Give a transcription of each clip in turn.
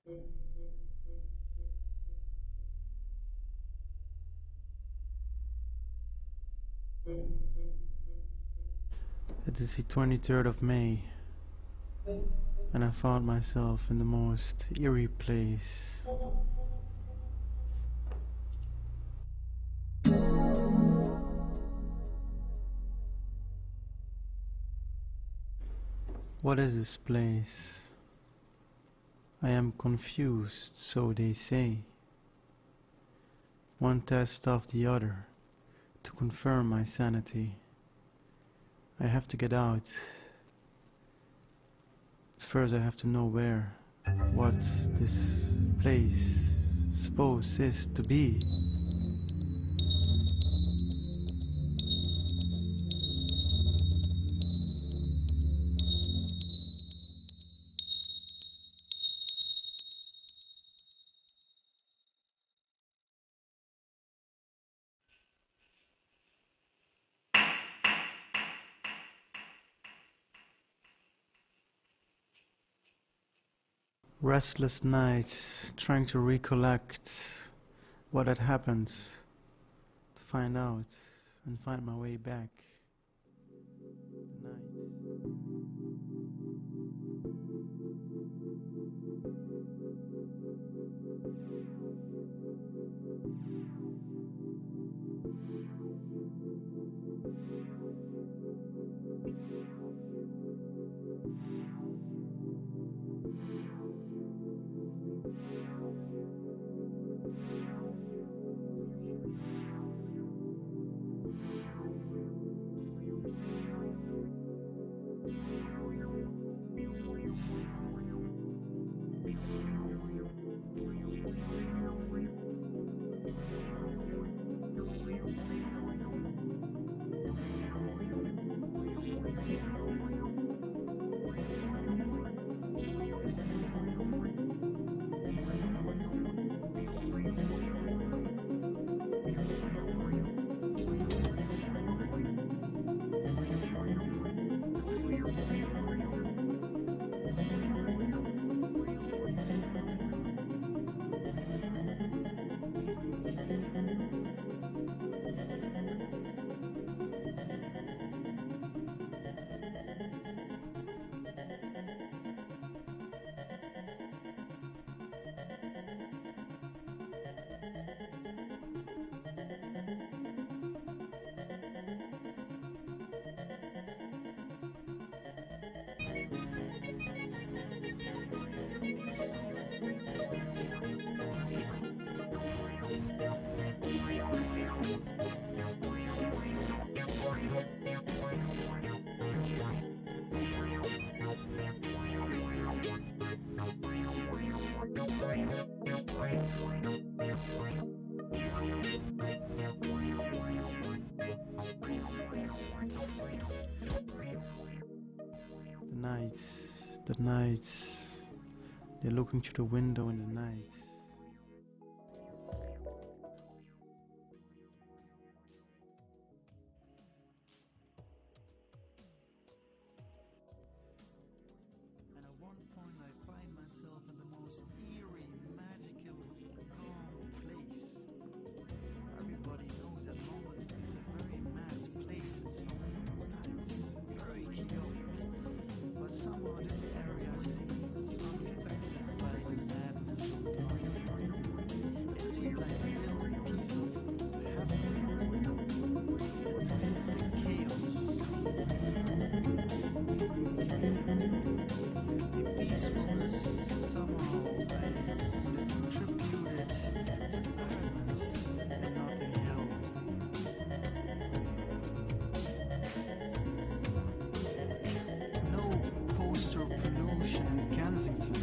It is the 23rd of May, and I found myself in the most eerie place. What is this place? I am confused, so they say. One test after the other to confirm my sanity. I have to get out. First I have to know what this place supposed is to be. Restless nights, trying to recollect what had happened, to find out and find my way back. The night. The nights, they're looking through the window in the nights. And at one point I find myself in the most eerie, magical, calm place. Everybody knows that London is a very mad place at sometimes, very chaotic. But somehow this area seems unaffected by the madness of London. It seems like a little piece of heaven, chaos. The peacefulness somehow contributed presence and nothing else. No poster pollution in Kensington.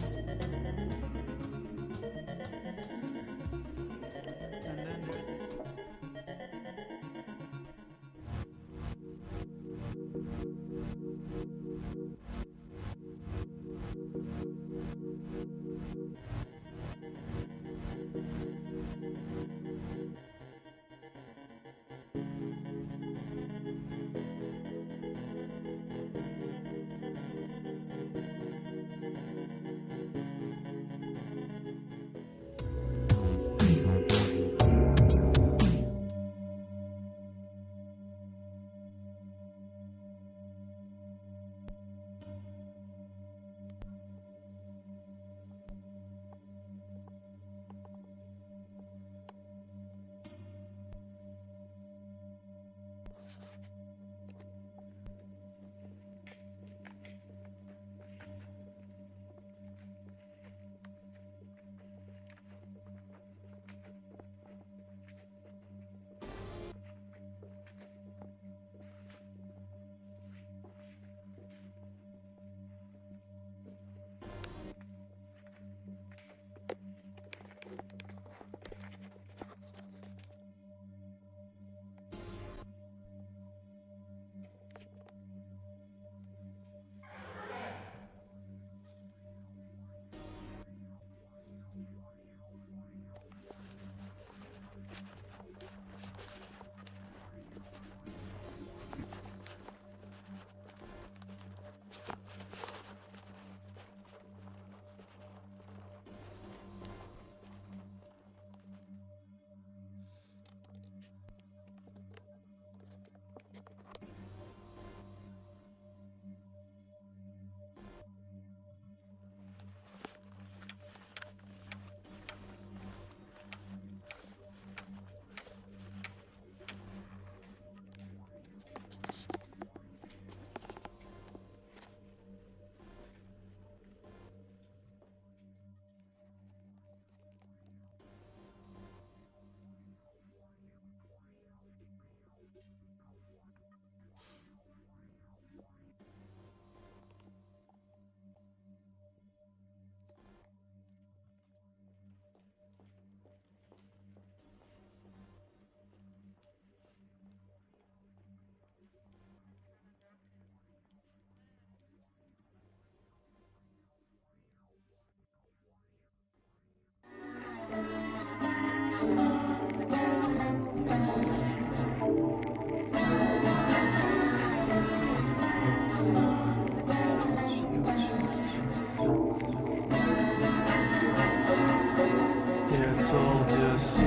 It's all just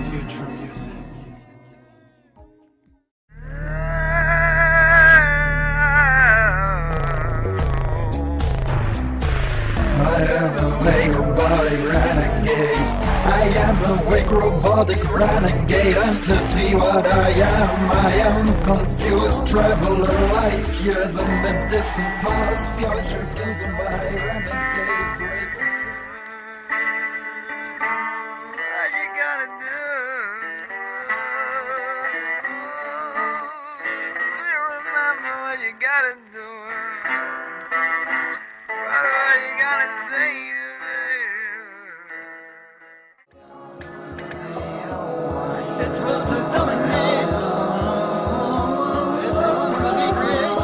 future music. I am a wake robotic renegade. I am a wake robotic renegade entity. What I am confused traveler, life years in the distant past, future consumed by renegade breakers. What you gonna do? You remember what you gotta do. What are you gonna say to me? It's will to dominate. It wants to be created.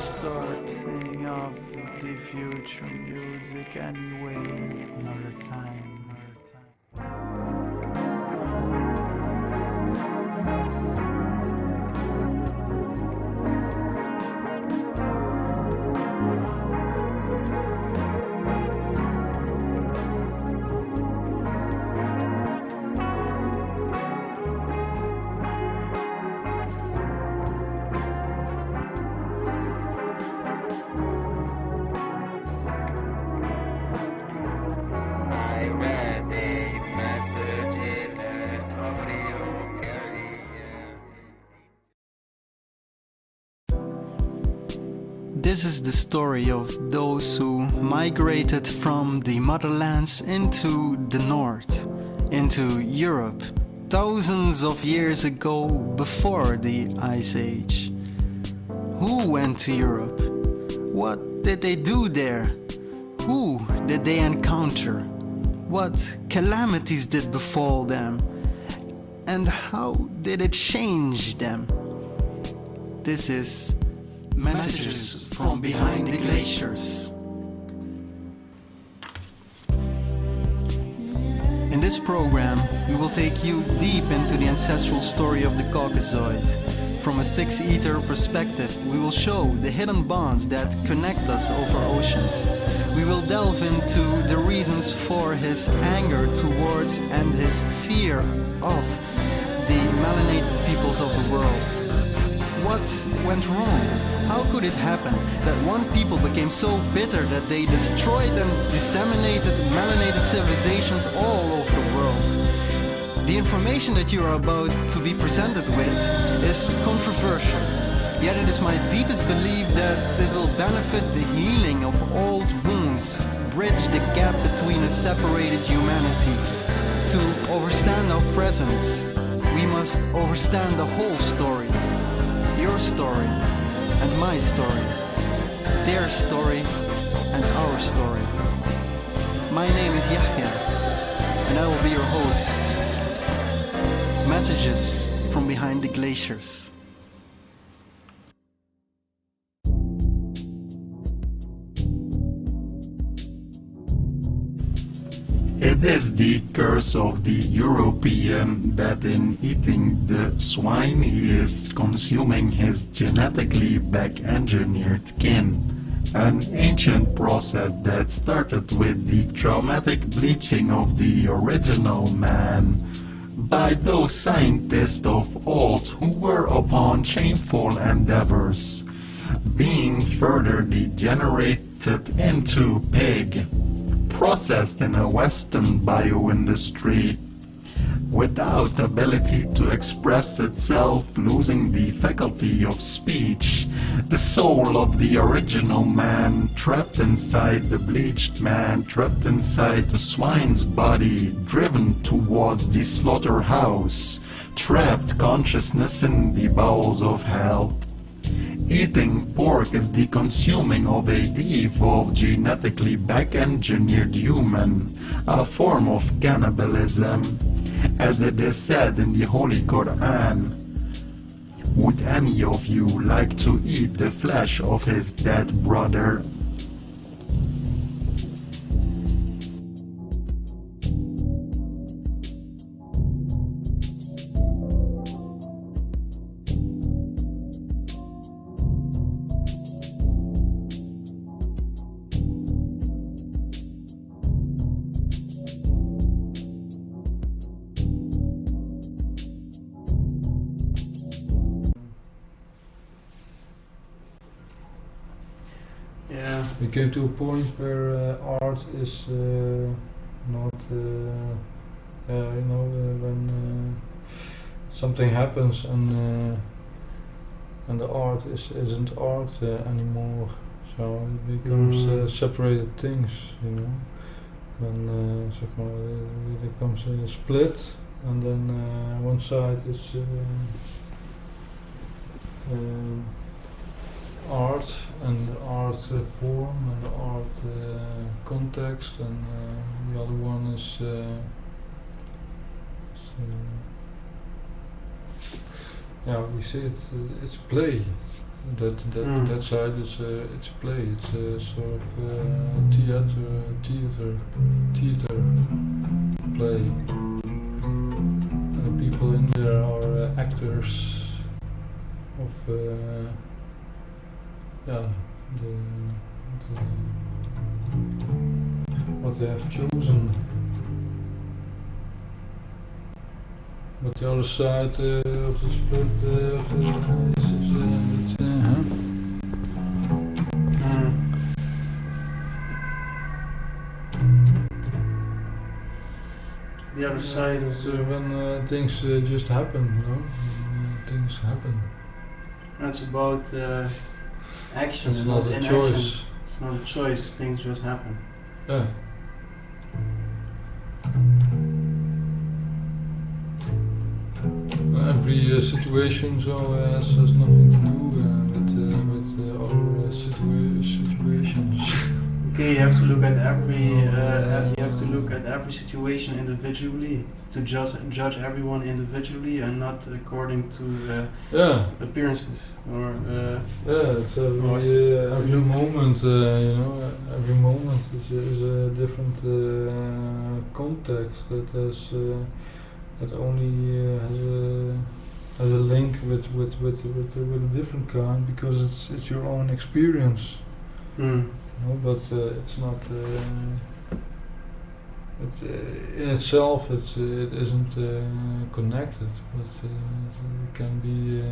Starting off the future music anyway. Another time. I read a message in an audio carrier. This is the story of those who migrated from the motherlands into the north, into Europe, thousands of years ago before the Ice Age. Who went to Europe? What did they do there? Who did they encounter? What calamities did befall them? And how did it change them? This is Messages from Behind the Glaciers. In this program, we will take you deep into the ancestral story of the Caucasoid. From a six-ether perspective, we will show the hidden bonds that connect us over oceans. We will delve into the reasons for his anger towards and his fear of the melanated peoples of the world. What went wrong? How could it happen that one people became so bitter that they destroyed and disseminated melanated civilizations all over the world? The information that you are about to be presented with is controversial, yet it is my deepest belief that it will benefit the healing of old wounds, bridge the gap between a separated humanity. To understand our present, we must understand the whole story. Your story and my story, their story and our story. My name is Yahya, and I will be your host. Messages from Behind the Glaciers. It is the curse of the European that in eating the swine he is consuming his genetically back-engineered kin. An ancient process that started with the traumatic bleaching of the original man by those scientists of old who were upon shameful endeavors, being further degenerated into pig, processed in a Western bioindustry, without ability to express itself, losing the faculty of speech, the soul of the original man trapped inside the bleached man, trapped inside the swine's body, driven towards the slaughterhouse, trapped consciousness in the bowels of hell. Eating pork is the consuming of a de-evolved genetically back-engineered human, a form of cannibalism, as it is said in the Holy Quran. Would any of you like to eat the flesh of his dead brother? we came to a point where art is not, when something happens and the art isn't art anymore. So it becomes separated things, you know. When zeg maar, there comes a split, and then one side is art and art form and art context, and the other one is yeah, we say it's play. That side is it's play. It's a sort of theater play. People in there are actors of what they have chosen. But the other side of the split the other side of so when things just happen, you know, things happen. That's about action. It's not a choice. It's not a choice. Things just happen. Yeah. Every situation has nothing to do with other situations. Okay, you have to look at every situation individually to judge everyone individually and not according to appearances or it's every moment, you know, every moment is a different context that only has a link with a different kind, because it's your own experience. You know, but it's not. In itself, it isn't connected, but it can be.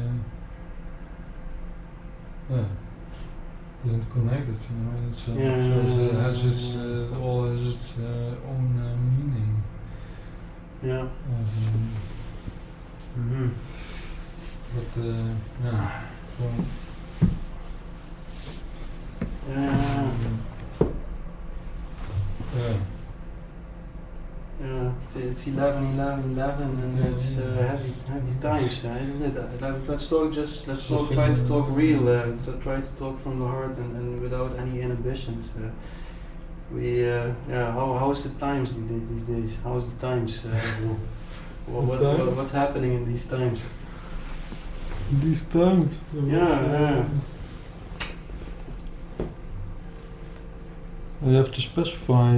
Isn't connected, you know. In itself, so it has its all has its own meaning. Yeah. But yeah. So. It's 11, and it's heavy times, isn't it? Let's try to talk real, try to talk from the heart and without any inhibitions. How's the times these days? How's the times? What's happening in these times? These times? You have to specify.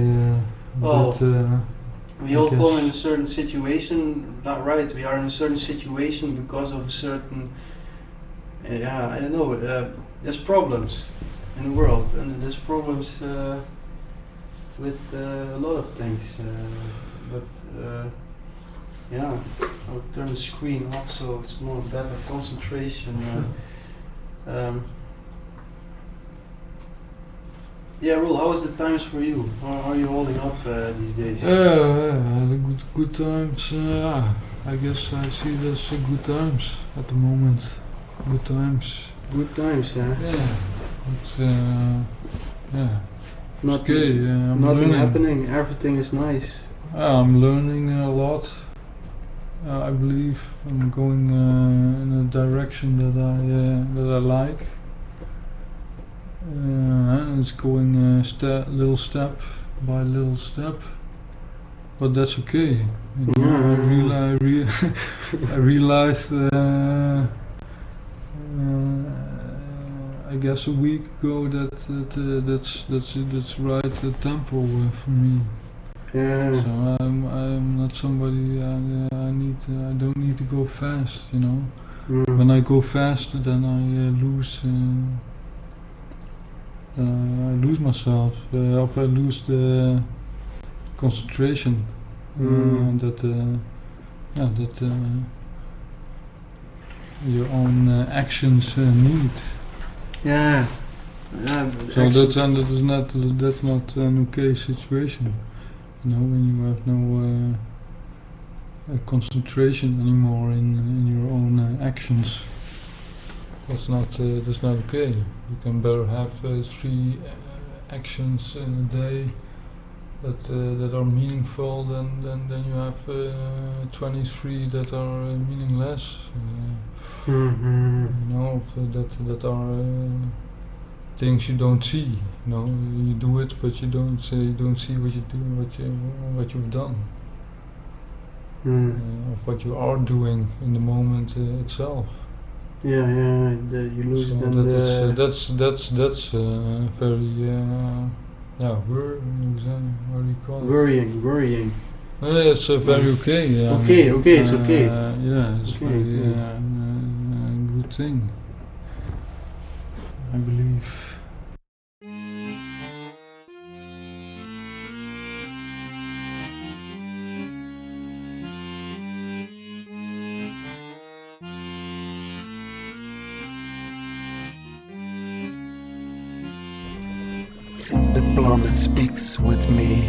We all come in a certain situation, not right, we are in a certain situation because of a certain, I don't know, there's problems in the world, and there's problems with a lot of things, I'll turn the screen off so it's more better concentration. Yeah, Roel, how is the times for you? How are you holding up these days? The good times. I guess I see this good times at the moment. Good times. Good times, yeah. I'm nothing learning. happening. Everything is nice. I'm learning a lot. I believe I'm going in a direction that I like. It's going little step by little step, but that's okay. You know, I realized I guess a week ago that's right tempo for me. Yeah. So I'm not somebody. I don't need to go fast. You know. When I go fast, then I lose myself, or I lose the concentration that your own actions need. Yeah, So that's not an okay situation. You know, when you have no concentration anymore in your own actions. That's not okay. You can better have 3 actions in a day that are meaningful than you have 23 that are meaningless. You know, that are things you don't see. You know, you do it, but you don't see what you do, what you've done, of what you are doing in the moment itself. You lose So then that's very how do you call it? worrying. It's very okay. It's okay. Yeah, it's Okay, very okay. good thing, I believe. The planet speaks with me,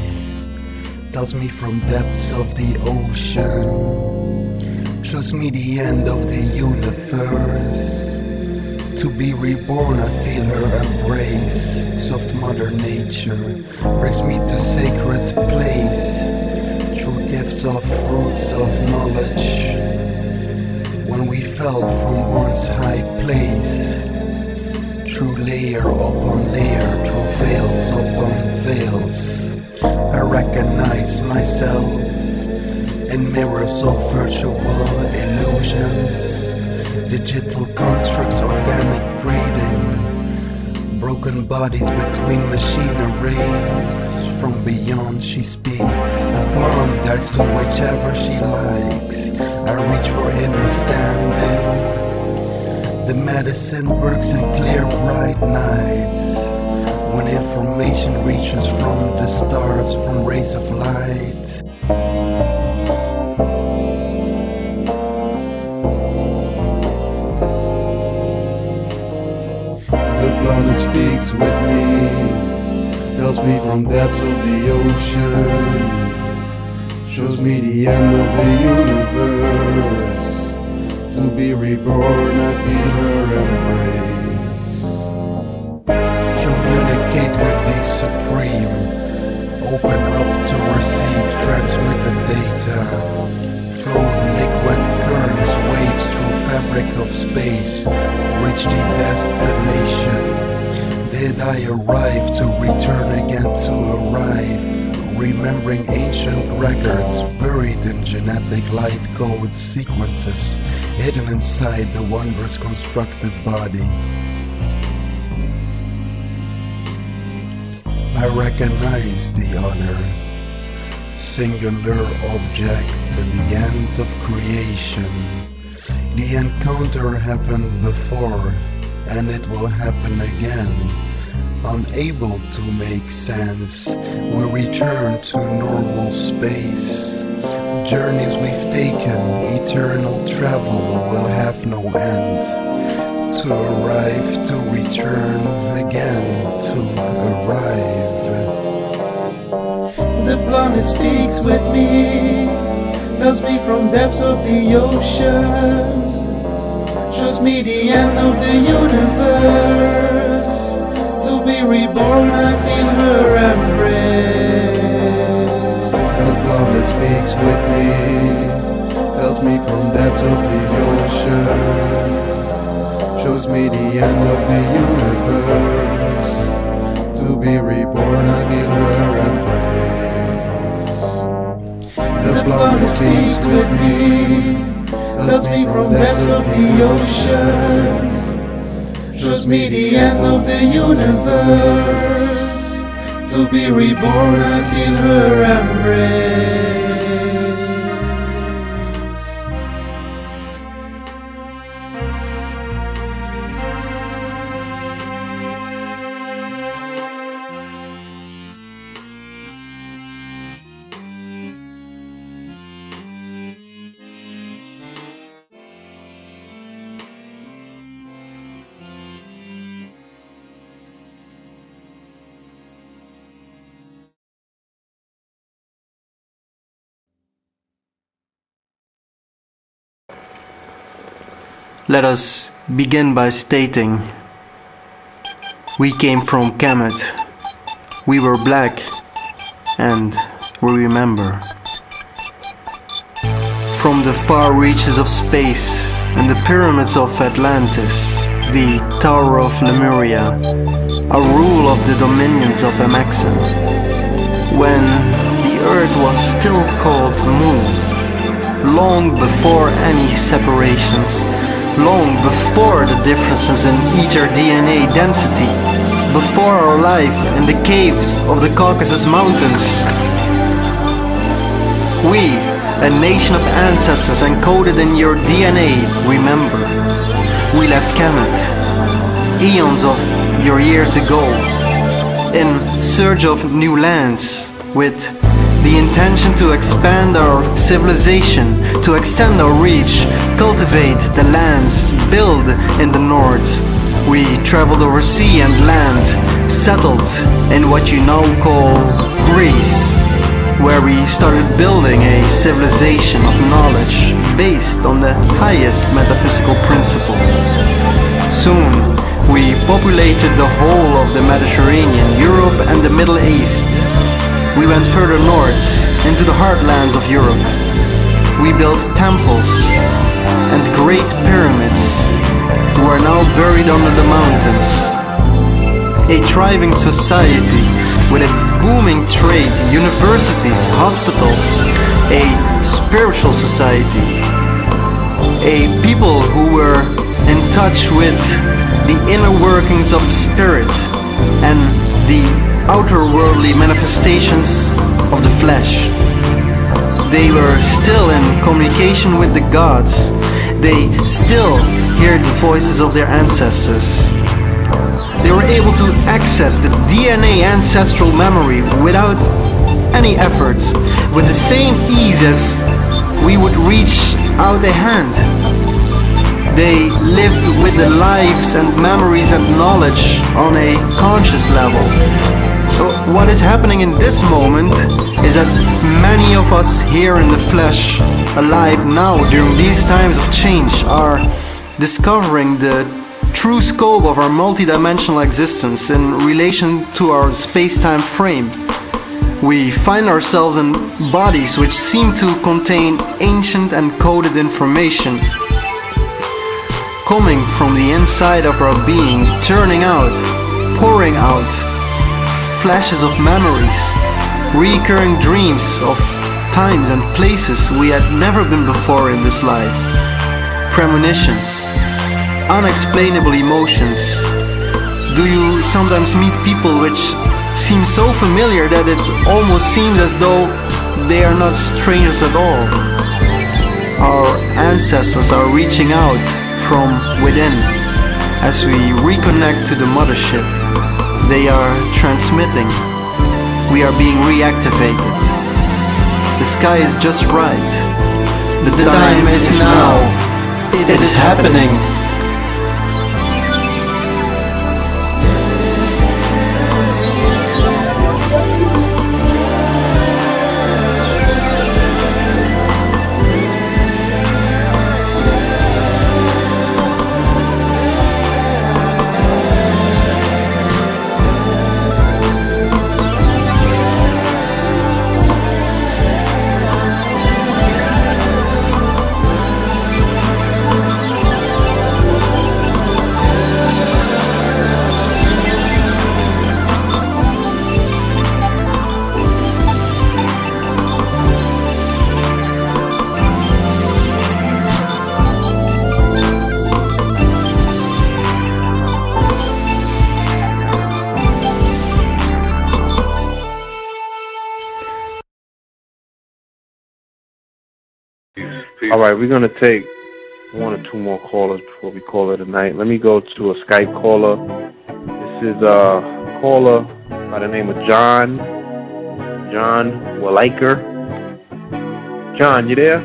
tells me from depths of the ocean, shows me the end of the universe. To be reborn, I feel her embrace. Soft Mother Nature brings me to sacred place, through gifts of fruits of knowledge. When we fell from once high place, through layer upon layer, through veils upon veils, I recognize myself in mirrors of virtual illusions, digital constructs, organic breeding, broken bodies between machineries. From beyond she speaks, the palm guides to whichever she likes. I reach for understanding. The medicine works in clear bright nights, when information reaches from the stars, from rays of light. The planet speaks with me, tells me from depths of the ocean, shows me the end of the universe. To be reborn, I feel her embrace. Communicate with the Supreme, open up to receive transmitted data. Flowing liquid currents, waves through fabric of space, reach the destination. Did I arrive to return again to arrive? Remembering ancient records buried in genetic light code sequences, hidden inside the wondrous constructed body. I recognize the other, singular object at the end of creation. The encounter happened before, and it will happen again. Unable to make sense, we return to normal space. Journeys we've taken, eternal travel will have no end. To arrive, to return, again to arrive. The planet speaks with me, tells me from depths of the ocean, shows me the end of the universe. To be reborn, I feel her embrace. The planet speaks with me, tells me from depths of the ocean, shows me the end of the universe. To be reborn, I feel her embrace. The planet speaks with me, tells me from depths of the ocean, shows me the end of the universe. To be reborn, I feel her embrace. Let us begin by stating we came from Kemet. We were black and we remember. From the far reaches of space and the pyramids of Atlantis, the Tower of Lemuria, a rule of the dominions of Amexen, when the earth was still called Moon, long before any separations, long before the differences in ether DNA density, before our life in the caves of the Caucasus Mountains. We, a nation of ancestors encoded in your DNA, remember. We left Kemet, eons of your years ago, in search of new lands, with the intention to expand our civilization, to extend our reach, cultivate the lands, build in the north. We traveled over sea and land, settled in what you now call Greece, where we started building a civilization of knowledge based on the highest metaphysical principles. Soon, we populated the whole of the Mediterranean, Europe and the Middle East. We went further north, into the heartlands of Europe. We built temples and great pyramids, who are now buried under the mountains. A thriving society with a booming trade, universities, hospitals, a spiritual society. A people who were in touch with the inner workings of the spirit and the outer-worldly manifestations of the flesh. They were still in communication with the gods. They still heard the voices of their ancestors. They were able to access the DNA ancestral memory without any effort, with the same ease as we would reach out a hand. They lived with the lives and memories and knowledge on a conscious level. What is happening in this moment is that many of us here in the flesh, alive now during these times of change, are discovering the true scope of our multidimensional existence in relation to our space-time frame. We find ourselves in bodies which seem to contain ancient and coded information, coming from the inside of our being, turning out, pouring out, flashes of memories, recurring dreams of times and places we had never been before in this life, premonitions, unexplainable emotions. Do you sometimes meet people which seem so familiar that it almost seems as though they are not strangers at all? Our ancestors are reaching out from within as we reconnect to the mothership. They are transmitting. We are being reactivated. The sky is just right. The time is now. It is happening. All right, we're going to take one or two more callers before we call it a night. Let me go to a Skype caller. This is a caller by the name of John Waliker. John, you there?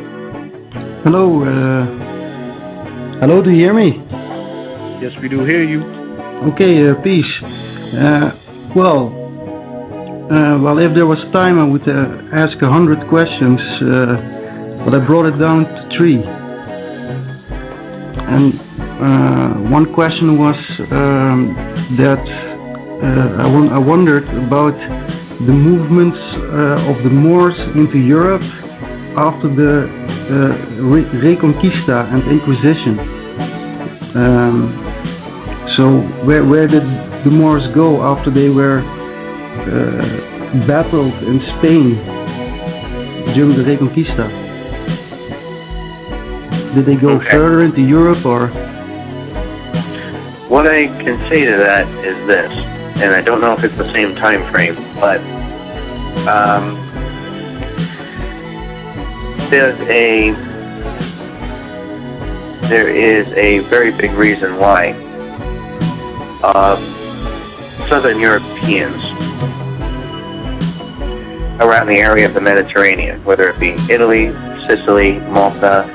Hello, hello, do you hear me? Yes, we do hear you. Okay, peace. Well, if there was time, I would ask 100 questions, but I brought it down to 3. And one question was that I wondered about the movements of the Moors into Europe after the Reconquista and Inquisition. So where did the Moors go after they were battled in Spain during the Reconquista? Did they go further into Europe, or? What I can say to that is this, and I don't know if it's the same time frame, but there is a very big reason why Southern Europeans around the area of the Mediterranean, whether it be Italy, Sicily, Malta,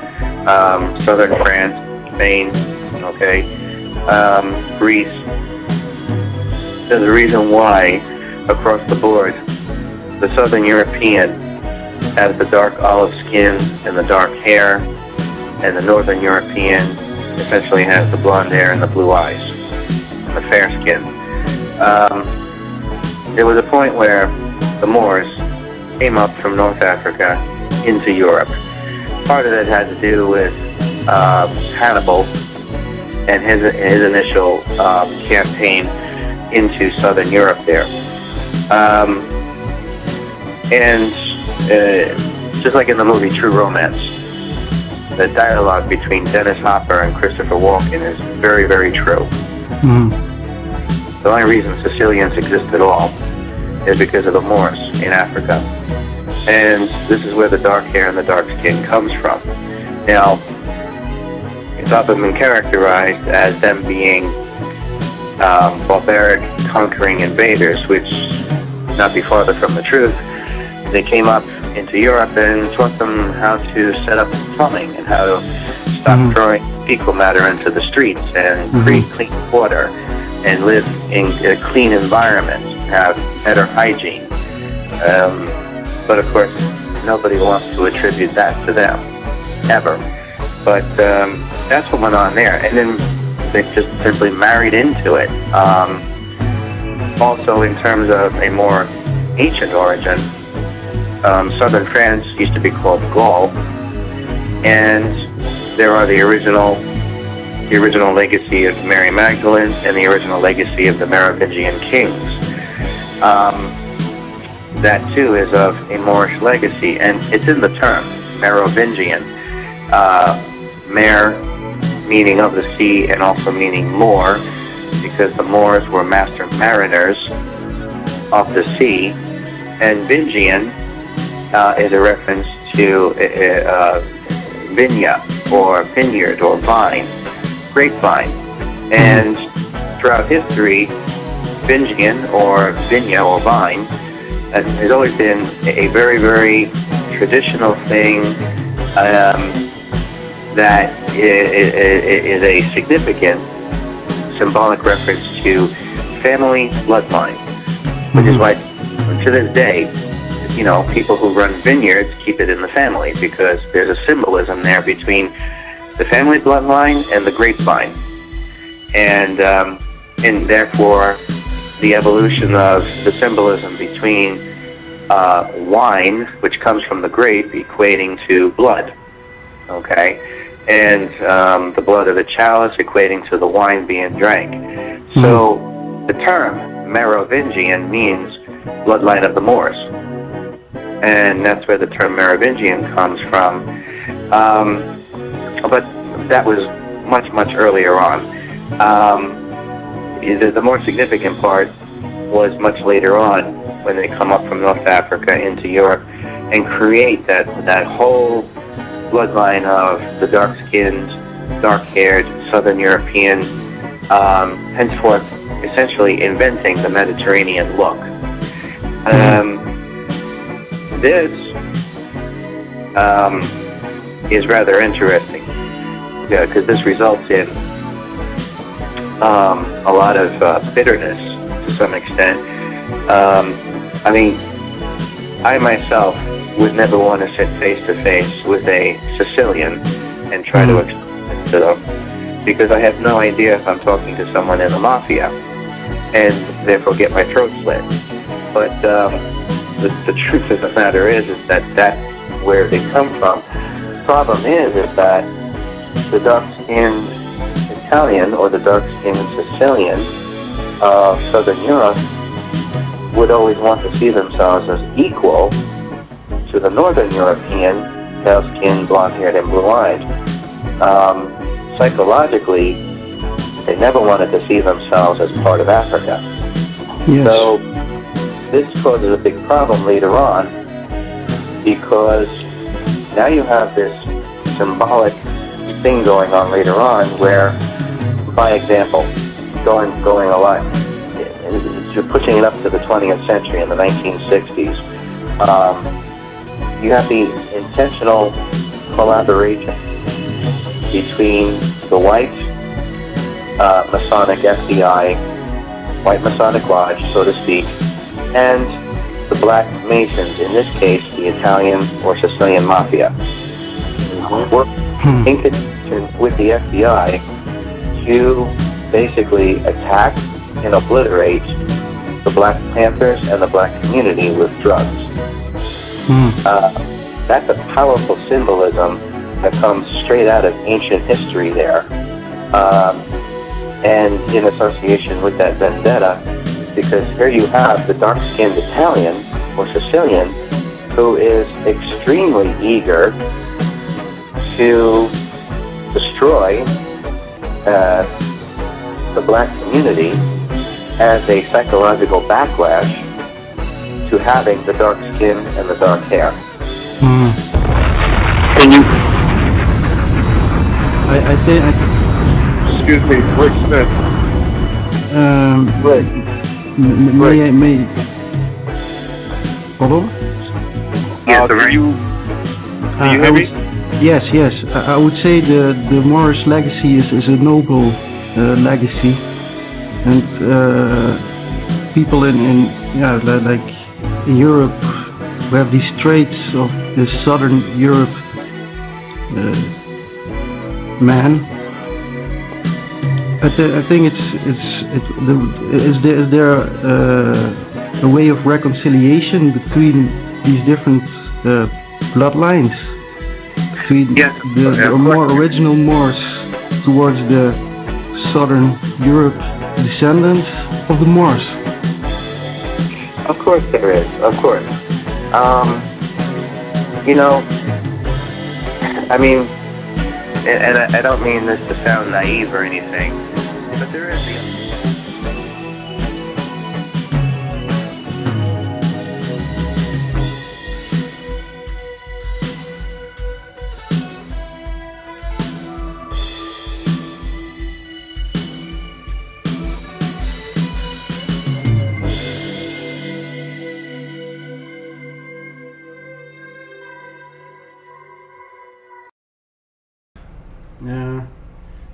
Southern France, Spain, Greece. There's a reason why, across the board, the Southern European has the dark olive skin and the dark hair, and the Northern European essentially has the blonde hair and the blue eyes, and the fair skin. There was a point where the Moors came up from North Africa into Europe. Part of it had to do with Hannibal and his initial campaign into Southern Europe there. And just like in the movie True Romance, the dialogue between Dennis Hopper and Christopher Walken is very, very true. Mm. The only reason Sicilians exist at all is because of the Moors in Africa. And this is where the dark hair and the dark skin comes from. Now, it's often been characterized as them being barbaric, conquering invaders, which is not be farther from the truth. They came up into Europe and taught them how to set up plumbing and how to stop throwing fecal matter into the streets and create clean water and live in a clean environment, have better hygiene. But of course, nobody wants to attribute that to them, ever. But that's what went on there. And then they just simply married into it. Also, in terms of a more ancient origin, southern France used to be called Gaul, and there are the original legacy of Mary Magdalene and the original legacy of the Merovingian kings. That too is of a Moorish legacy, and it's in the term Merovingian. Mer meaning of the sea and also meaning Moor, because the Moors were master mariners of the sea, and Vingian is a reference to vinya, or vineyard, or vine, grapevine. And throughout history, Vingian, or vinya, or vine, has always been a very, very traditional thing that is a significant symbolic reference to family bloodline, which is why to this day, you know, people who run vineyards keep it in the family, because there's a symbolism there between the family bloodline and the grapevine, and therefore the evolution of the symbolism between wine, which comes from the grape, equating to blood, and the blood of the chalice equating to the wine being drank. So the term Merovingian means bloodline of the Moors, and that's where the term Merovingian comes from. But that was much, much earlier on. The more significant part was much later on, when they come up from North Africa into Europe and create that whole bloodline of the dark-skinned, dark-haired Southern European, henceforth essentially inventing the Mediterranean look. This is rather interesting, because this results in a lot of bitterness to some extent. I mean, I myself would never want to sit face to face with a Sicilian and try to explain to them because I have no idea if I'm talking to someone in the mafia, and therefore get my throat slit. But the truth of the matter is that that's where they come from. Problem is that the dark-skinned Italian or the dark-skinned Sicilian of Southern Europe would always want to see themselves as equal to the Northern European, pale-skinned, blonde-haired, and blue-eyed. Psychologically, they never wanted to see themselves as part of Africa. Yes. So this causes a big problem later on, because now you have this symbolic thing going on later on where, by example, going a lot, you're pushing it up to the 20th century in the 1960s, you have the intentional collaboration between the white Masonic FBI, white Masonic Lodge, so to speak, and the black Masons, in this case, the Italian or Sicilian Mafia, work in conjunction with the FBI to basically attack and obliterate the Black Panthers and the black community with drugs. That's a powerful symbolism that comes straight out of ancient history there, and in association with that vendetta, because here you have the dark-skinned Italian or Sicilian who is extremely eager to destroy the black community as a psychological backlash to having the dark skin and the dark hair. Can you? I think. Excuse me, Rick Smith. May. Pardon? Yes, do you hear me? Yes. I would say the Moorish legacy is a noble legacy, and people in Europe who have these traits of the Southern Europe man. I think is there a way of reconciliation between these different bloodlines, between the more original Moors towards the Southern Europe descendants of the Moors? Of course there is, of course. I mean, and I don't mean this to sound naive or anything, but there is the...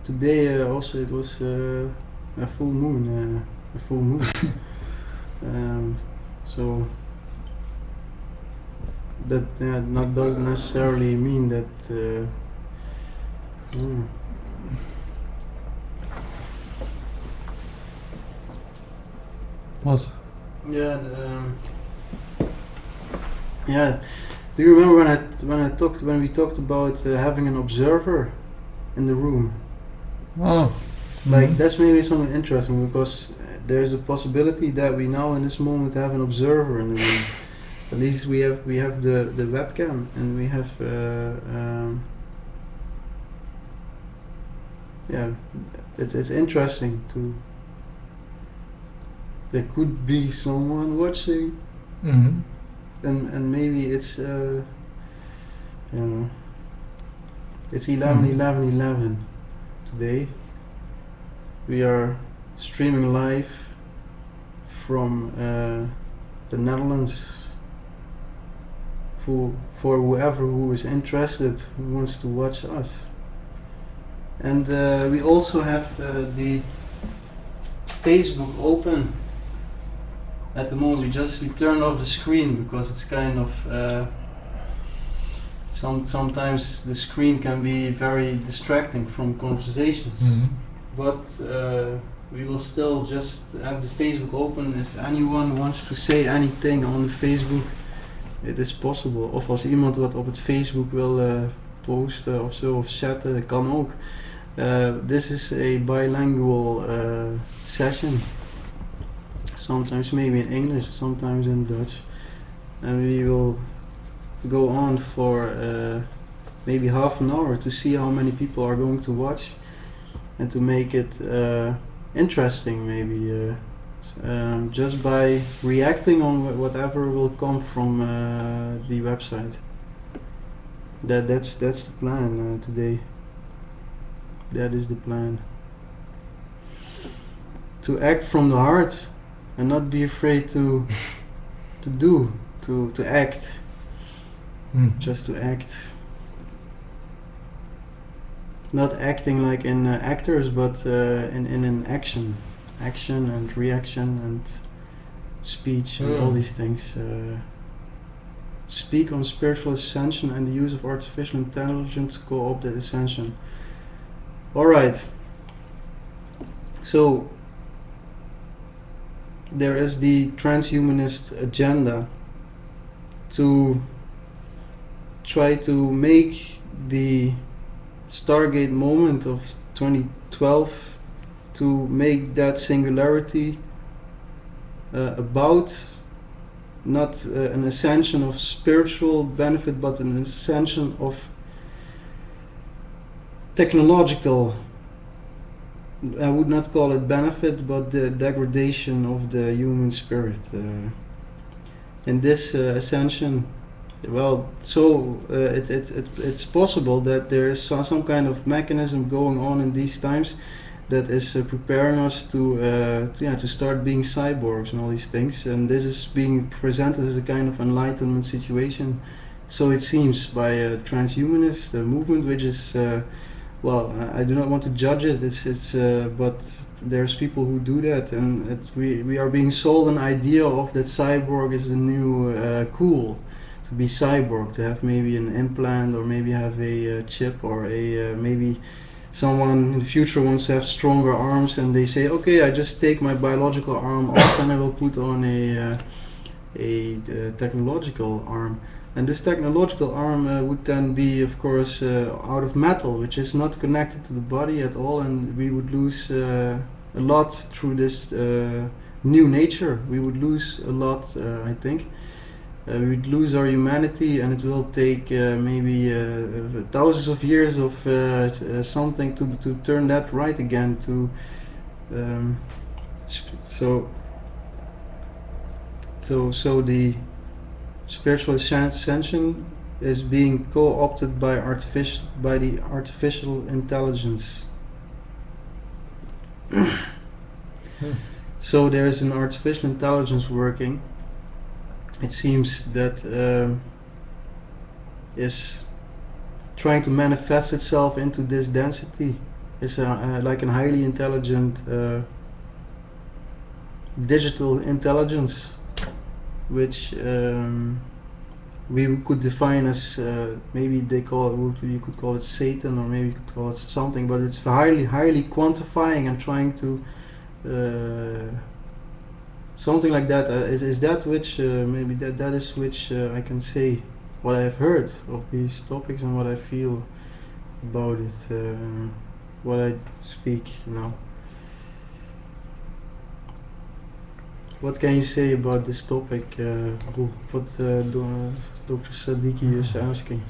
Today also it was a full moon. So that doesn't necessarily mean that. What? Yeah. Yeah. Do you remember when we talked about having an observer in the room? Oh. Like that's maybe something interesting, because there's a possibility that we now in this moment have an observer in the room. At least we have the webcam, and we have it's interesting to. There could be someone watching, and maybe it's it's 11:11 today. We are streaming live from the Netherlands for whoever who is interested, who wants to watch us. And we also have the Facebook open at the moment. We turned off the screen because it's kind of sometimes the screen can be very distracting from conversations. But we will still just have the Facebook open. If anyone wants to say anything on the Facebook, it is possible. Of als iemand wat op het Facebook wil posten of zo, of chatten, kan ook. This is a bilingual session. Sometimes maybe in English, sometimes in Dutch. And we will go on for maybe half an hour to see how many people are going to watch and to make it interesting, maybe just by reacting on whatever will come from the website. That's the plan today. That is the plan. To act from the heart and not be afraid to act. Just to act. Not acting like in actors, but in an action and reaction and speech and all these things. Speak on spiritual ascension and the use of artificial intelligence to co-opt that ascension. Alright, so there is the transhumanist agenda to try to make the Stargate moment of 2012, to make that singularity about not an ascension of spiritual benefit, but an ascension of technological, I would not call it benefit, but the degradation of the human spirit. In this ascension, well, so it's possible that there is some kind of mechanism going on in these times that is preparing us to start being cyborgs and all these things, and this is being presented as a kind of enlightenment situation. So it seems by a transhumanist movement, which is well, I do not want to judge it. But there's people who do that, and we are being sold an idea of that cyborg is the new cool. To be cyborg, to have maybe an implant, or maybe have a chip, or maybe someone in the future wants to have stronger arms, and they say, okay, I just take my biological arm off and I will put on a technological arm. And this technological arm would then be, of course, out of metal, which is not connected to the body at all, and we would lose a lot through this new nature. We would lose a lot, I think. We would lose our humanity, and it will take maybe thousands of years of something to turn that right again. So the spiritual ascension is being co-opted by the artificial intelligence. So there is an artificial intelligence working. It seems that is trying to manifest itself into this density. It's like a highly intelligent digital intelligence, which we could define as maybe you could call it Satan, or maybe you could call it something, but it's highly quantifying and trying to something like that. Is that which maybe that is which I can say what I have heard of these topics and what I feel about it, what I speak now. What can you say about this topic, Roel? What Dr. Sadiki is asking?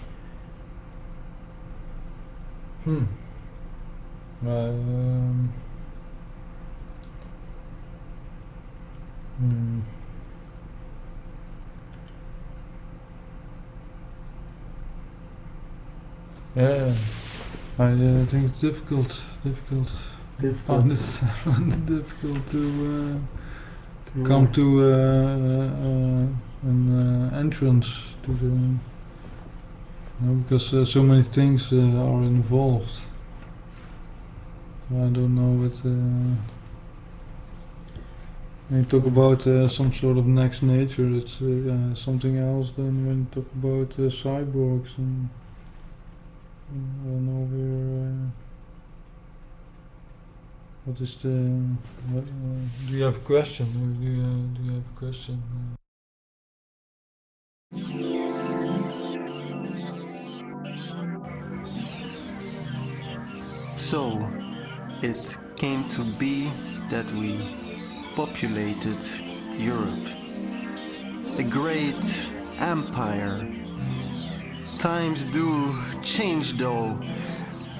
Yeah, I think it's difficult. Find it difficult to come to an entrance to the, because so many things are involved. So I don't know what. When you talk about some sort of next nature, it's something else than when you talk about cyborgs and I don't know where. What is the? Do you have a question? Or do you have a question? So, it came to be that we populated Europe. A great empire. Times do change though,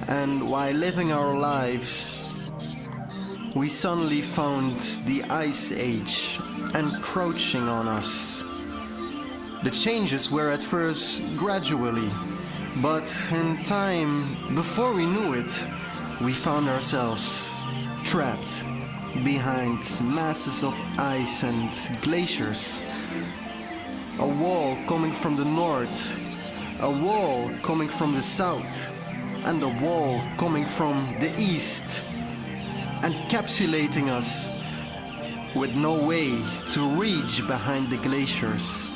and while living our lives, we suddenly found the Ice Age encroaching on us. The changes were at first gradually, but in time, before we knew it, we found ourselves trapped behind masses of ice and glaciers. A wall coming from the north, a wall coming from the south, and a wall coming from the east, encapsulating us with no way to reach behind the glaciers.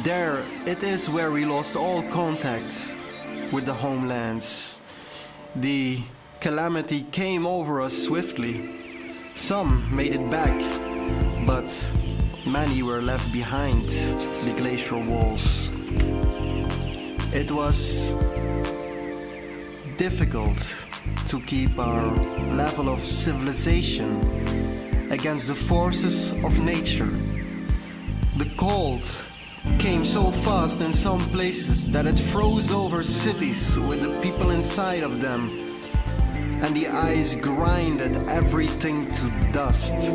There it is where we lost all contact with the homelands. The calamity came over us swiftly. Some made it back, but many were left behind the glacial walls. It was difficult to keep our level of civilization against the forces of nature. The cold came so fast in some places that it froze over cities with the people inside of them, and the ice grinded everything to dust.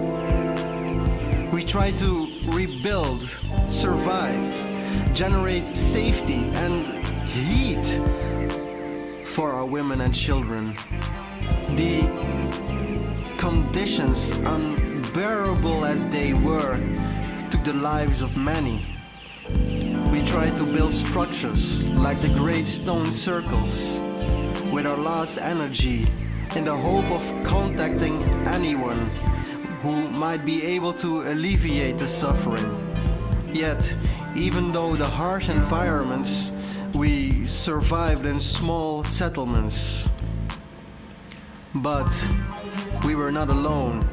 We tried to rebuild, survive, generate safety and heat for our women and children. The conditions, unbearable as they were, took the lives of many. We tried to build structures like the great stone circles with our last energy in the hope of contacting anyone who might be able to alleviate the suffering. Yet, even though the harsh environments, we survived in small settlements. But we were not alone.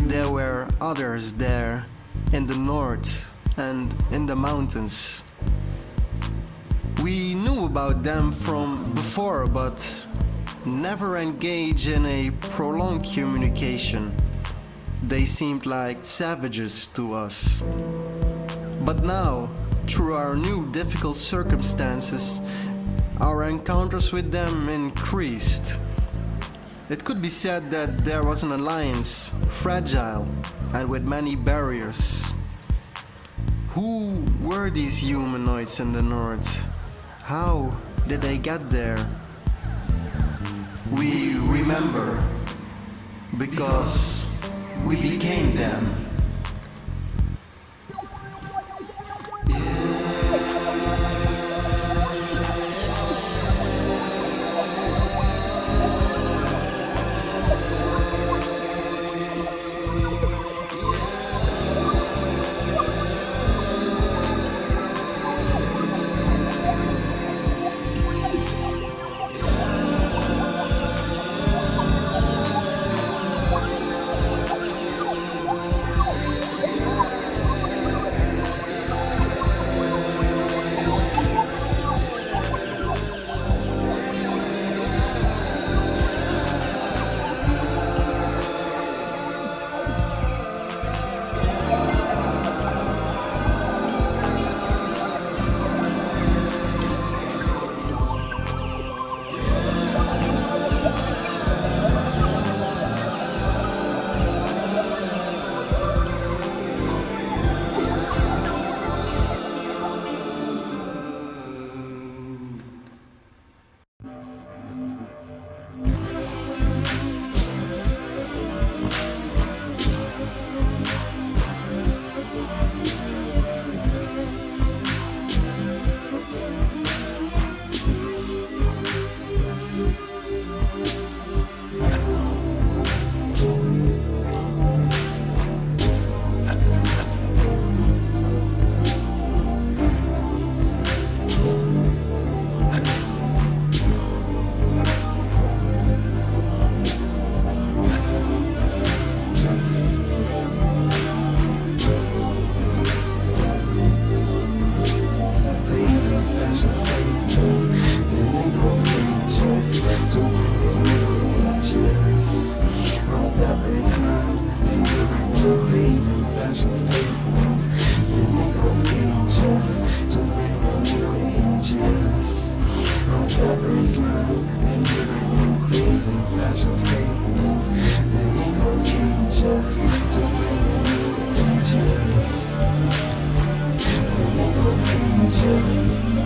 There were others there in the north and in the mountains. We knew about them from before, but never engaged in a prolonged communication. They seemed like savages to us. But now, through our new difficult circumstances, our encounters with them increased. It could be said that there was an alliance, fragile and with many barriers. Who were these humanoids in the north? How did they get there? We remember because we became them. too many images of the basement. Crazy fashion statements, illegal cages, too many images of the basement. Crazy fashion statements, illegal cages, too many images, illegal cages.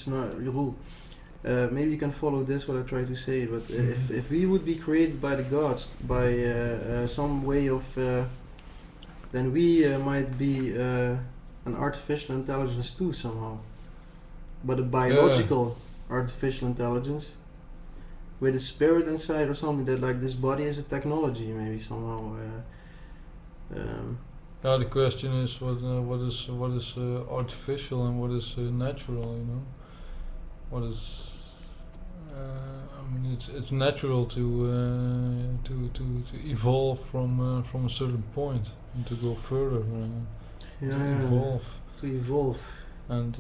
scenario. Maybe you can follow this what I try to say, but if we would be created by the gods by some way of, then we might be an artificial intelligence too somehow, but a biological artificial intelligence with a spirit inside or something, that like this body is a technology maybe somehow. The question is what is artificial and what is natural, you know? What is I mean, it's natural to evolve from a certain point and to go further, to evolve. To evolve. And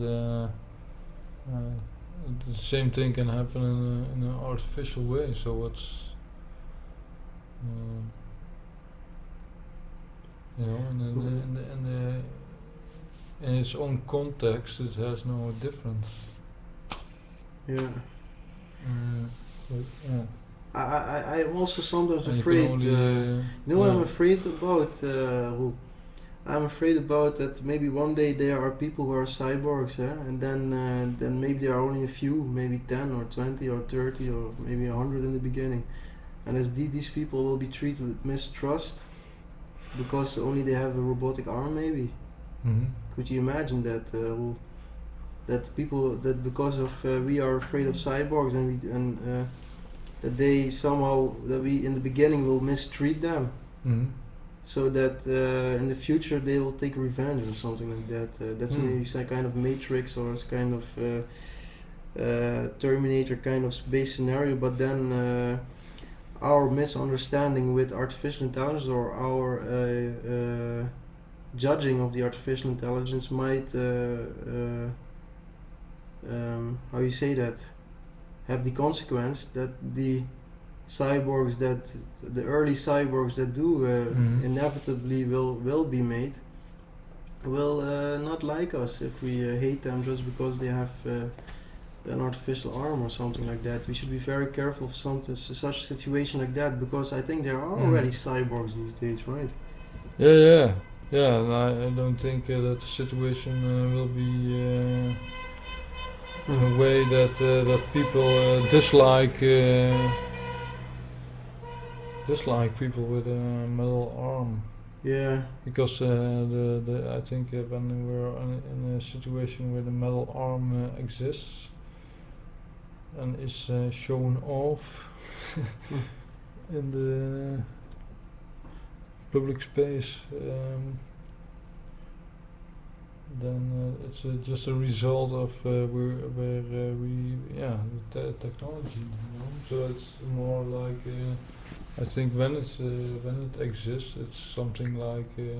the same thing can happen in an artificial way. So what's you know, in its own context, it has no difference. Yeah. But, yeah. I'm also sometimes And afraid. only, You know what I'm afraid about? I'm afraid about that maybe one day there are people who are cyborgs, and then maybe there are only a few, maybe 10 or 20 or 30 or maybe 100 in the beginning, and as these people will be treated with mistrust because only they have a robotic arm, maybe. Mm-hmm. Could you imagine that? That people, that because of we are afraid of cyborgs and that they somehow, that we in the beginning will mistreat them, so that in the future they will take revenge or something like that. That's maybe some kind of Matrix or some kind of Terminator kind of base scenario. But then our misunderstanding with artificial intelligence or our judging of the artificial intelligence might how you say that, have the consequence that the cyborgs, that the early cyborgs that do inevitably will be made, will not like us if we hate them just because they have an artificial arm or something like that. We should be very careful of such a situation like that, because I think there are already cyborgs these days, right? Yeah. And I don't think that the situation will be in a way that that people dislike people with a metal arm. Yeah. Because I think when we're in a situation where the metal arm exists and is shown off in the public space, then it's just a result of the technology, you know? So it's more like I think when it exists, it's something like a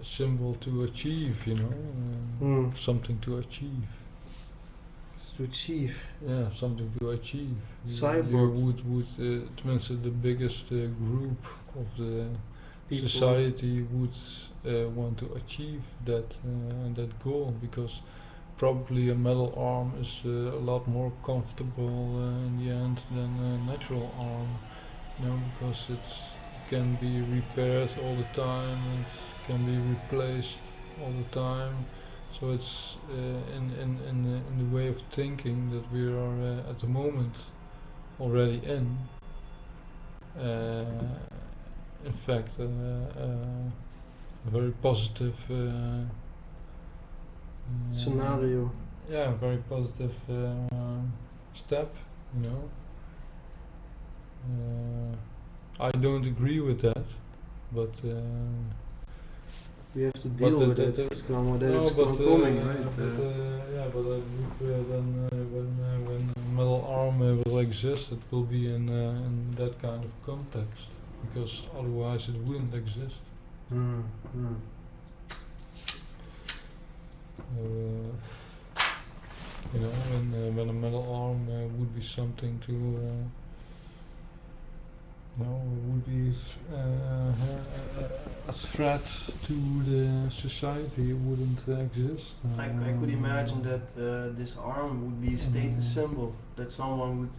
symbol to achieve, you know, something to achieve. To achieve. Yeah, something to achieve. Cyborg. It means that the biggest group of the people. Society would want to achieve that goal, because probably a metal arm is a lot more comfortable in the end than a natural arm, you know, because it can be repaired all the time, it can be replaced all the time. So it's in the way of thinking that we are at the moment already in. In fact, a very positive scenario. Yeah, a very positive step, you know. I don't agree with that, but we have to deal with it. It's coming, right? But I think when a metal arm will exist, it will be in that kind of context, because otherwise it wouldn't exist. You know, when a metal arm would be something to, would be a threat to the society, it wouldn't exist. I could imagine that this arm would be a status symbol, that someone would,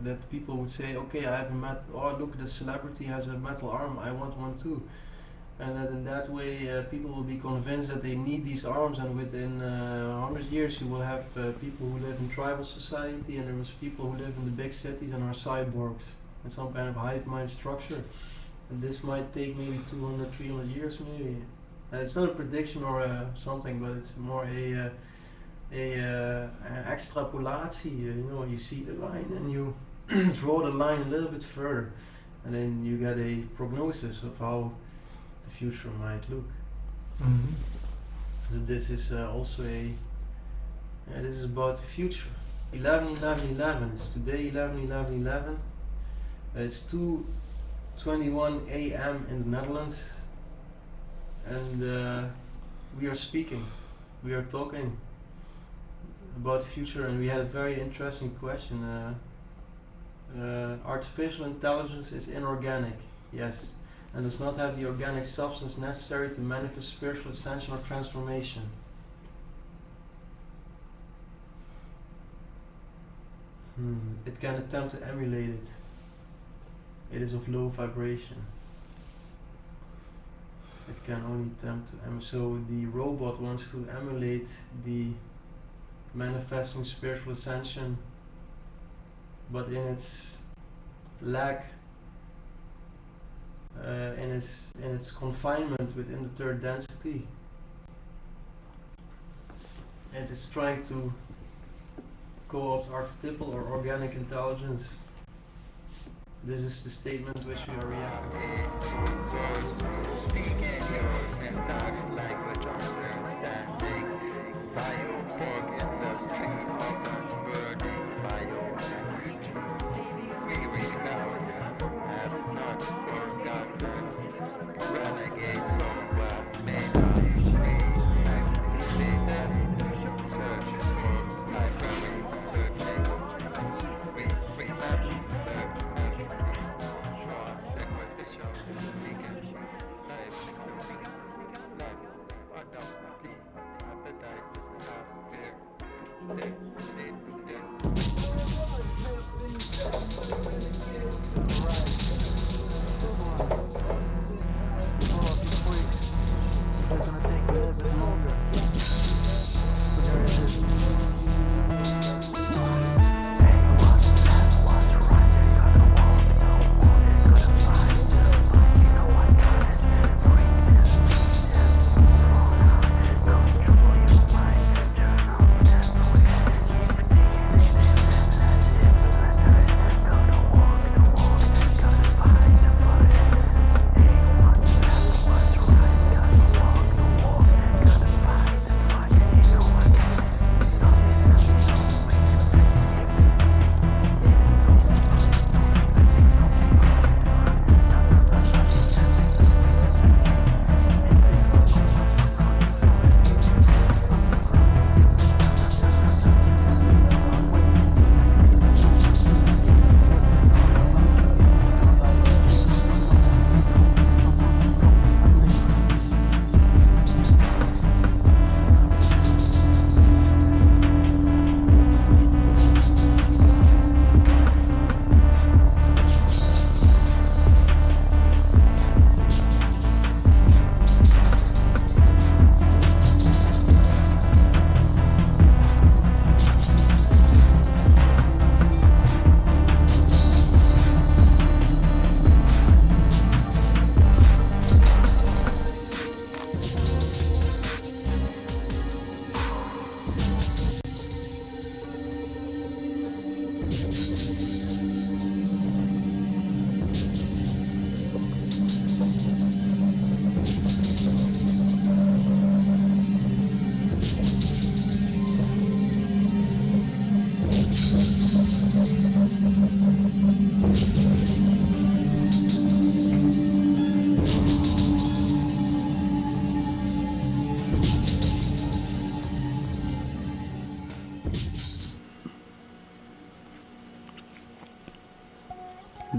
that people would say, okay, I have a oh look, the celebrity has a metal arm, I want one too. and that in that way people will be convinced that they need these arms, and within 100 years you will have people who live in tribal society, and there was people who live in the big cities and are cyborgs in some kind of hive mind structure. And this might take maybe 200, 300 years maybe. It's not a prediction or something, but it's more a extrapolatie. You know, you see the line and you draw the line a little bit further, and then you get a prognosis of how the future might look. Mm-hmm. So this is also this is about the future. 11/11/11. It's today 11/11/11. It's 2:21 a.m. in the Netherlands, and we are speaking, we are talking about the future, and we had a very interesting question. Artificial intelligence is inorganic, yes, and does not have the organic substance necessary to manifest spiritual ascension or transformation. It can attempt to emulate it. It is of low vibration. It can only attempt to emulate. So the robot wants to emulate the manifesting spiritual ascension, but in its lack, in its confinement within the third density, it is trying to co-opt archetypal or organic intelligence. This is the statement which we are reacting to. Speaking your syntax language understanding, biopork industries of converting bioenergy. We have not forgotten renegades of what made us reactivated. Searching for library, searching. We remember.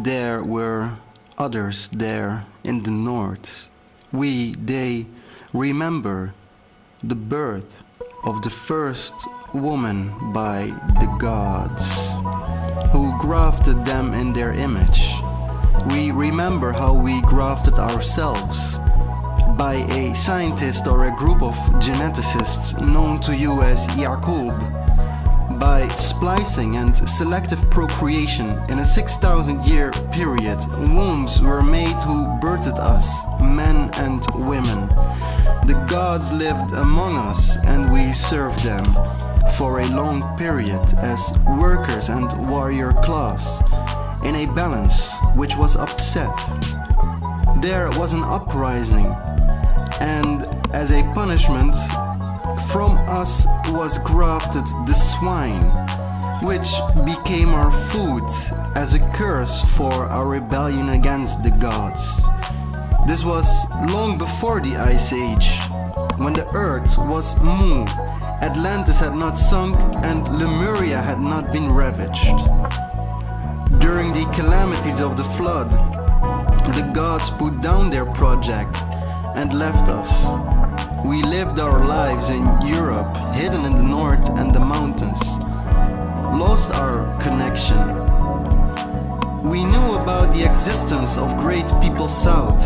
There were others there in the north. They remember the birth of the first woman by the gods, who grafted them in their image. We remember how we grafted ourselves by a scientist or a group of geneticists known to you as Yaqub. By splicing and selective procreation in a 6,000 year period, wombs were made who birthed us, men and women. The gods lived among us and we served them for a long period as workers and warrior class, in a balance which was upset. There was an uprising, and as a punishment, from us was grafted the swine, which became our food as a curse for our rebellion against the gods. This was long before the Ice Age, when the earth was moo, Atlantis had not sunk and Lemuria had not been ravaged. During the calamities of the flood, the gods put down their project and left us. We lived our lives in Europe, hidden in the north and the mountains, lost our connection. We knew about the existence of great people south,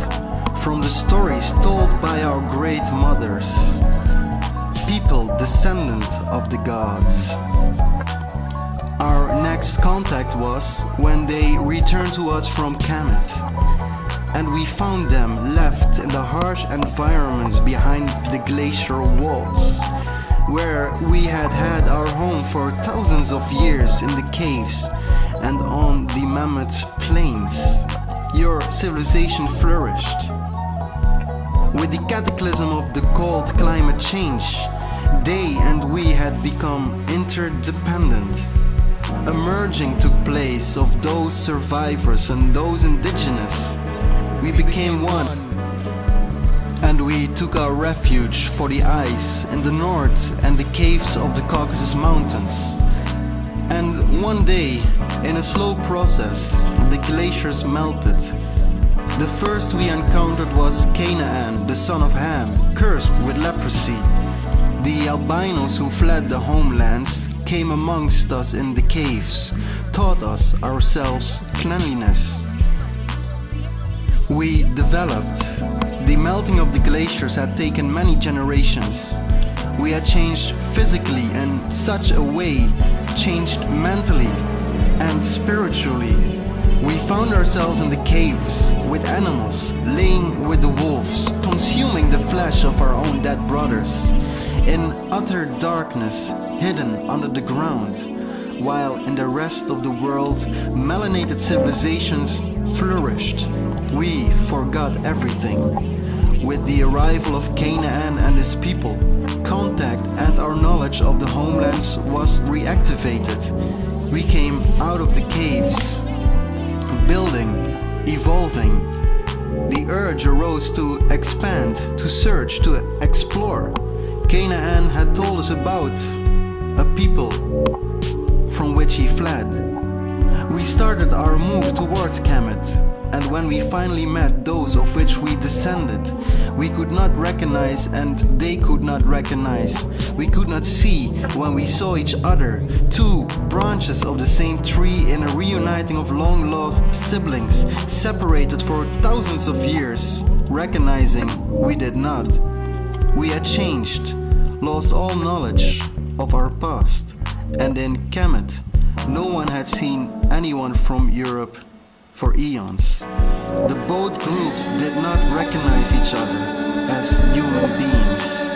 from the stories told by our great mothers, people descendant of the gods. Our next contact was when they returned to us from Kemet, and we found them left in the harsh environments behind the glacier walls, where we had had our home for thousands of years in the caves and on the Mammoth Plains. Your civilization flourished. With the cataclysm of the cold climate change, they and we had become interdependent. A merging took place of those survivors and those indigenous. We became one, and we took our refuge for the ice in the north and the caves of the Caucasus Mountains. And one day, in a slow process, the glaciers melted. The first we encountered was Canaan, the son of Ham, cursed with leprosy. The albinos who fled the homelands came amongst us in the caves, taught us ourselves cleanliness. We developed. The melting of the glaciers had taken many generations. We had changed physically in such a way, changed mentally and spiritually. We found ourselves in the caves with animals, laying with the wolves, consuming the flesh of our own dead brothers, in utter darkness, hidden under the ground, while in the rest of the world, melanated civilizations flourished. We forgot everything. With the arrival of Canaan and his people, contact and our knowledge of the homelands was reactivated. We came out of the caves, building, evolving. The urge arose to expand, to search, to explore. Canaan had told us about a people from which he fled. We started our move towards Kemet, and when we finally met those of which we descended, we could not recognize and they could not recognize. We could not see when we saw each other, two branches of the same tree in a reuniting of long-lost siblings, separated for thousands of years, recognizing we did not. We had changed, lost all knowledge of our past, and in Kemet, no one had seen anyone from Europe for eons. The both groups did not recognize each other as human beings.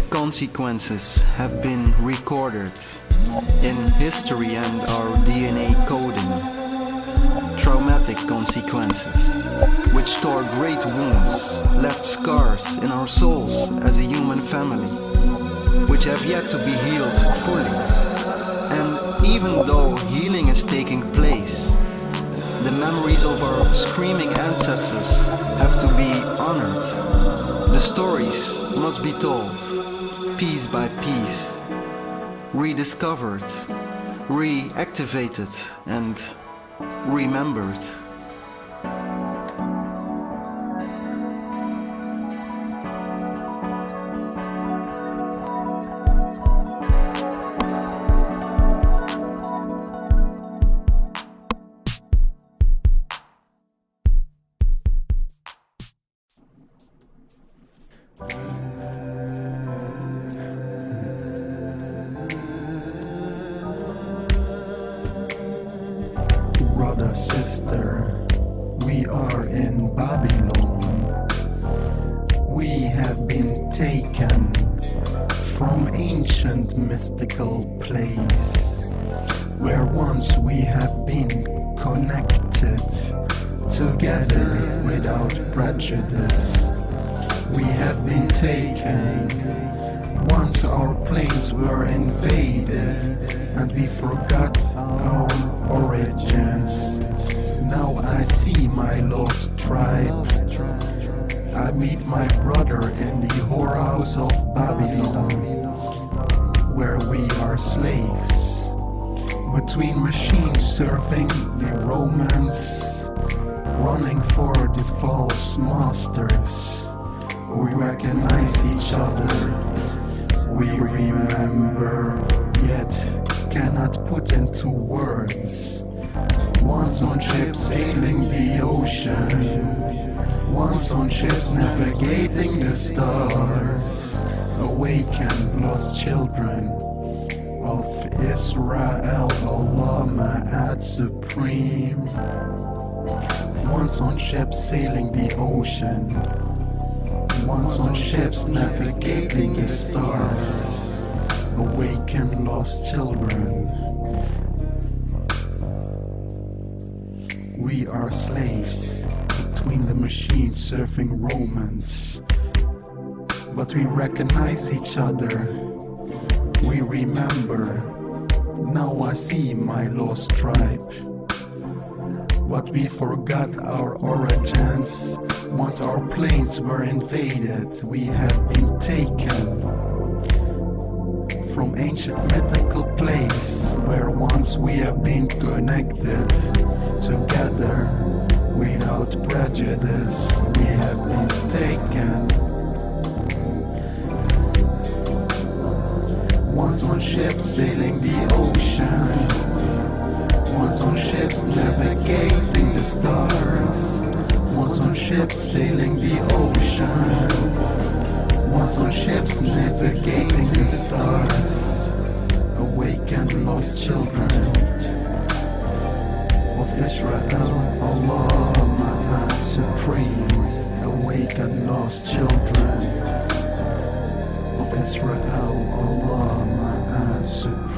Consequences have been recorded in history and our DNA coding. Traumatic consequences, which tore great wounds, left scars in our souls as a human family, which have yet to be healed fully. And even though healing is taking place, the memories of our screaming ancestors have to be honored. The stories must be told, piece by piece. rediscovered, reactivated, and remembered. Brother, sister, we are in Babylon. We have been taken from ancient mystical place, where once we have been connected together without prejudice. We have been taken once our planes were invaded and we forgot our origins. Now I see my lost tribe. I meet my brother in the whorehouse of Babylon, where we are slaves. Between machines serving the romance, running for the false masters. We recognize each other. We remember, yet cannot put into words. Once on ships sailing the ocean, once on ships navigating the stars. Awaken lost children of Israel, Allah Ma'at Supreme. Once on ships sailing the ocean, once on ships navigating the stars. Awaken lost children. We are slaves between the machines serving romance, but we recognize each other. We remember. Now I see my lost tribe. But we forgot our origins. Once our planes were invaded, we have been taken from ancient mythical place, where once we have been connected together without prejudice. We have been taken once on ships sailing the ocean, once on ships navigating the stars, once on ships sailing the ocean, once on ships navigating the stars. Awaken lost children of Israel, Allah Ma'at Supreme. Awaken lost children of Israel, Allah Ma'at Supreme.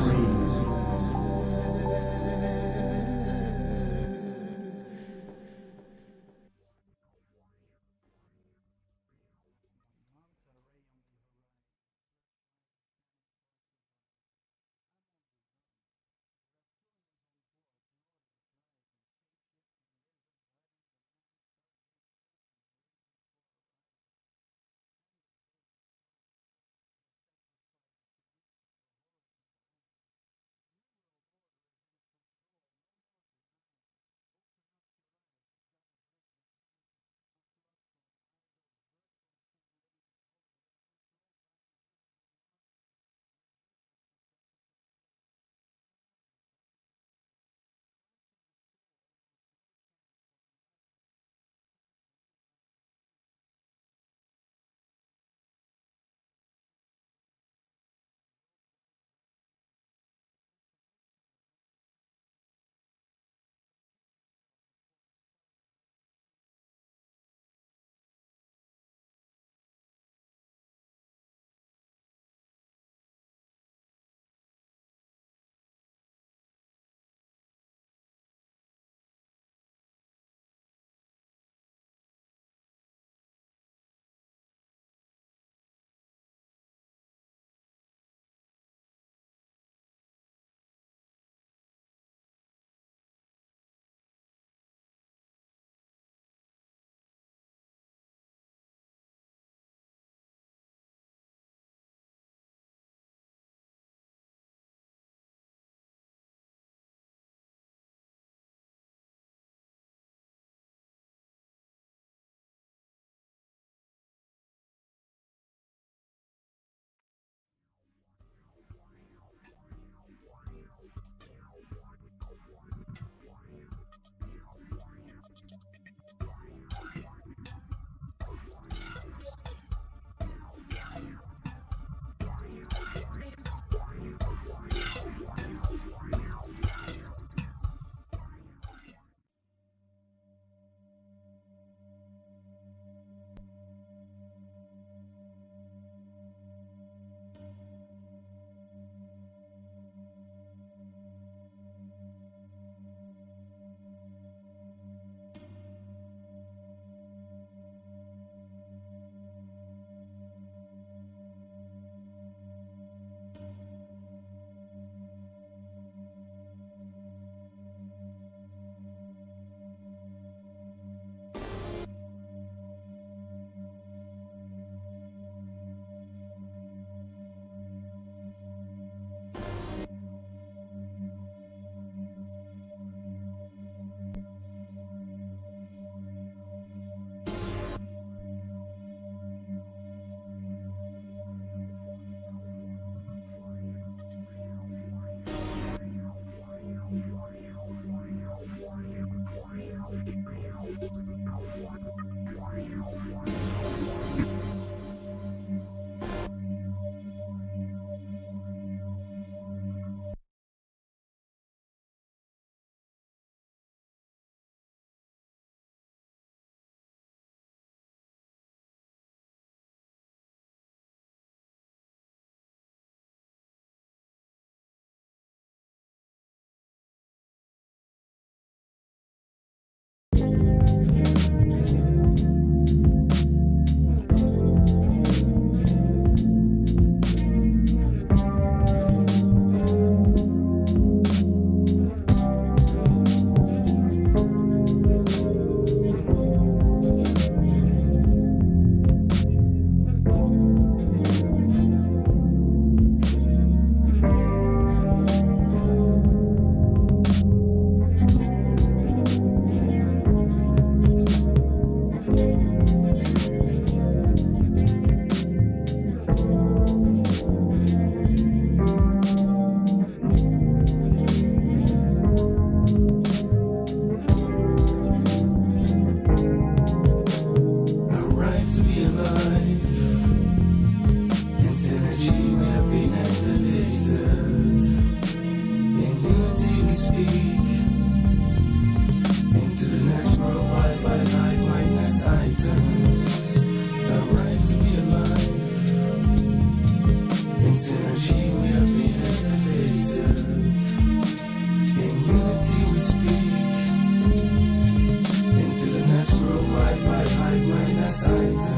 nest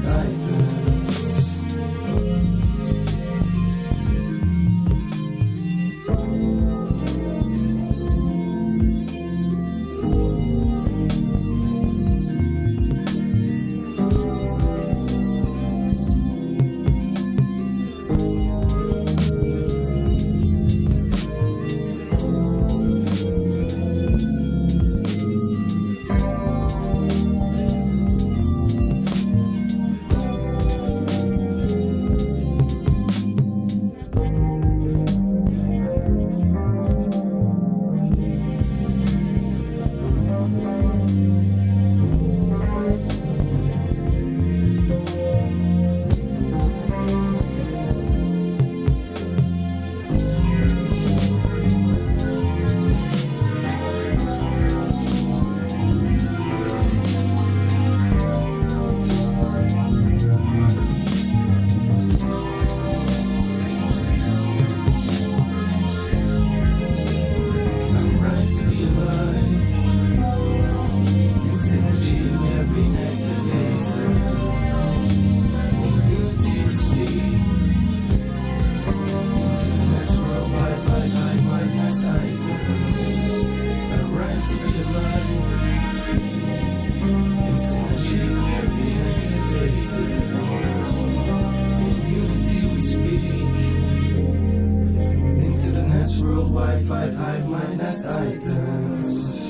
items. Worldwide, five hive mind nest items.